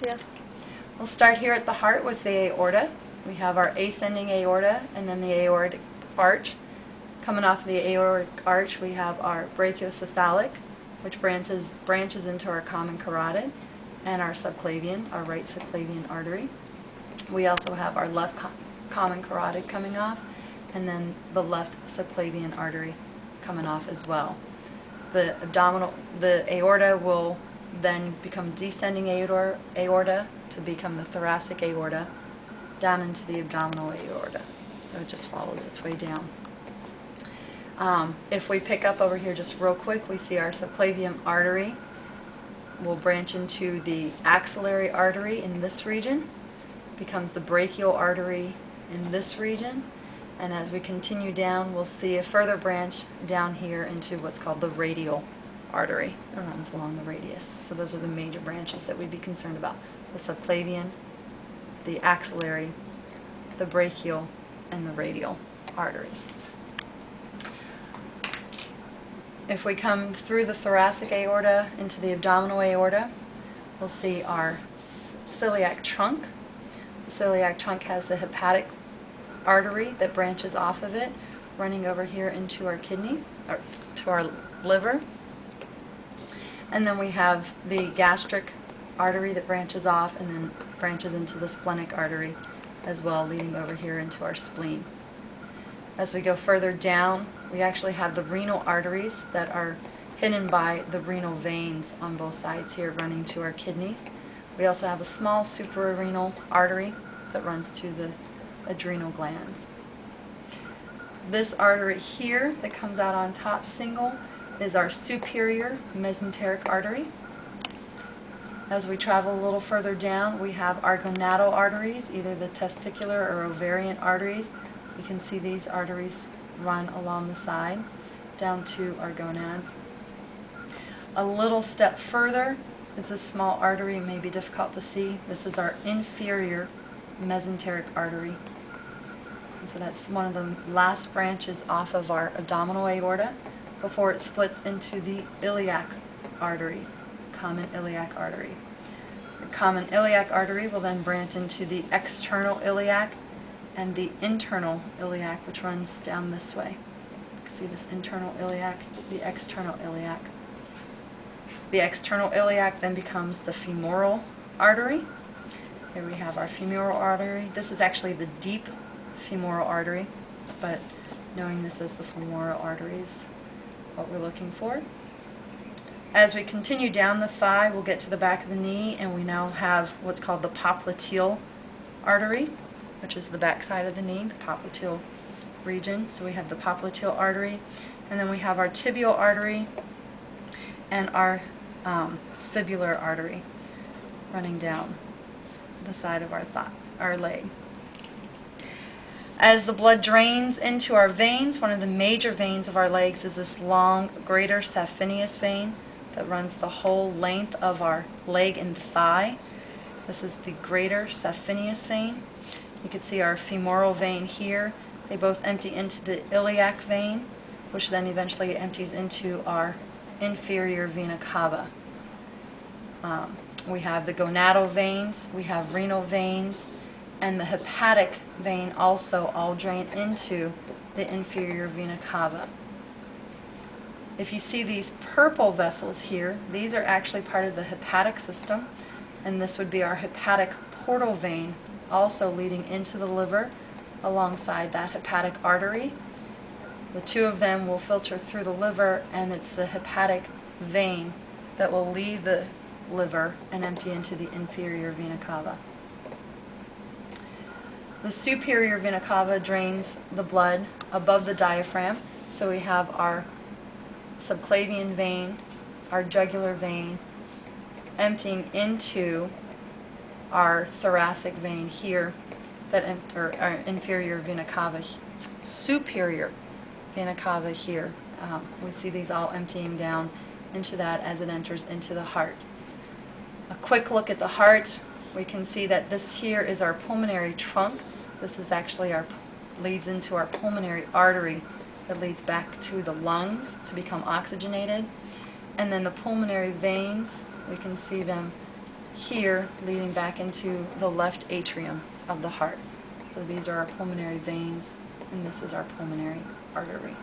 Yes. We'll start here at the heart with the aorta. We have our ascending aorta and then the aortic arch. Coming off the aortic arch, we have our brachiocephalic, which branches into our common carotid, and our subclavian, our right subclavian artery. We also have our left common carotid coming off, and then the left subclavian artery coming off as well. The aorta will then become descending aorta to become the thoracic aorta, down into the abdominal aorta. So it just follows its way down. If we pick up over here just real quick, we see our subclavian artery will branch into the axillary artery in this region, becomes the brachial artery in this region, and as we continue down, we'll see a further branch down here into what's called the radial artery that runs along the radius. So those are the major branches that we'd be concerned about: the subclavian, the axillary, the brachial, and the radial arteries. If we come through the thoracic aorta into the abdominal aorta, we'll see our celiac trunk. The celiac trunk has the hepatic artery that branches off of it, running over here into our kidney, or to our liver. And then we have the gastric artery that branches off and then branches into the splenic artery as well, leading over here into our spleen. As we go further down, we actually have the renal arteries that are hidden by the renal veins on both sides here running to our kidneys. We also have a small suprarenal artery that runs to the adrenal glands. This artery here that comes out on top single is our superior mesenteric artery. As we travel a little further down, we have our gonadal arteries, either the testicular or ovarian arteries. You can see these arteries run along the side down to our gonads. A little step further is this small artery, may be difficult to see. This is our inferior mesenteric artery. And so that's one of the last branches off of our abdominal aorta before it splits into the iliac arteries, common iliac artery. The common iliac artery will then branch into the external iliac and the internal iliac, which runs down this way. You can see this internal iliac, the external iliac. The external iliac then becomes the femoral artery. Here we have our femoral artery. This is actually the deep femoral artery, but knowing this as the femoral artery is what we're looking for. As we continue down the thigh, we'll get to the back of the knee, and we now have what's called the popliteal artery, which is the back side of the knee, the popliteal region. So we have the popliteal artery, and then we have our tibial artery and our fibular artery running down the side of our leg. As the blood drains into our veins, one of the major veins of our legs is this long greater saphenous vein that runs the whole length of our leg and thigh. This is the greater saphenous vein. You can see our femoral vein here. They both empty into the iliac vein, which then eventually empties into our inferior vena cava. We have the gonadal veins, we have renal veins, and the hepatic vein also all drain into the inferior vena cava. If you see these purple vessels here, these are actually part of the hepatic system, and this would be our hepatic portal vein, also leading into the liver alongside that hepatic artery. The two of them will filter through the liver, and it's the hepatic vein that will leave the liver and empty into the inferior vena cava. The superior vena cava drains the blood above the diaphragm, so we have our subclavian vein, our jugular vein, emptying into our thoracic vein here, or our inferior vena cava, superior vena cava here. We see these all emptying down into that as it enters into the heart. A quick look at the heart, we can see that this here is our pulmonary trunk. This is actually leads into our pulmonary artery that leads back to the lungs to become oxygenated. And then the pulmonary veins, we can see them here leading back into the left atrium of the heart. So these are our pulmonary veins, and this is our pulmonary artery.